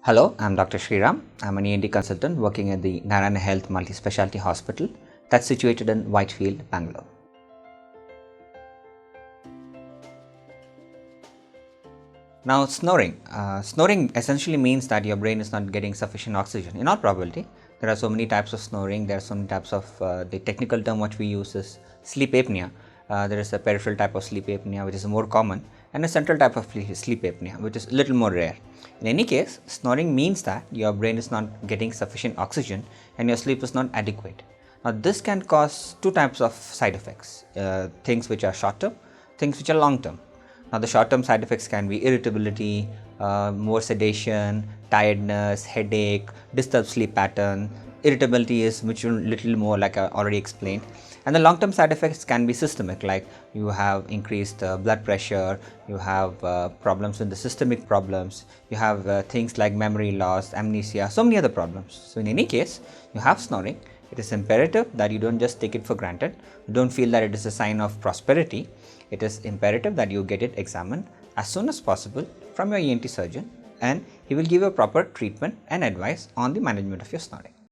Hello, I'm Dr. Sriram. I'm an ENT consultant working at the Narayana Health Multi-Specialty Hospital that's situated in Whitefield, Bangalore. Now, snoring. Snoring essentially means that your brain is not getting sufficient oxygen. In all probability, there are so many types of snoring. There are so many types of the technical term which we use is sleep apnea. There is a peripheral type of sleep apnea which is more common, and a central type of sleep apnea which is a little more rare. In any case, snoring means that your brain is not getting sufficient oxygen and your sleep is not adequate. Now, this can cause two types of side effects, things which are short term, things which are long term. Now, the short term side effects can be irritability, more sedation, tiredness, headache, disturbed sleep pattern. Irritability is much little more, like I already explained. And the long term side effects can be systemic, like you have increased blood pressure, you have problems with the systemic problems, you have things like memory loss, amnesia, so many other problems. So, in any case, you have snoring. It is imperative that you don't just take it for granted. Don't feel that it is a sign of prosperity. It is imperative that you get it examined as soon as possible from your ENT surgeon, and he will give you a proper treatment and advice on the management of your snoring.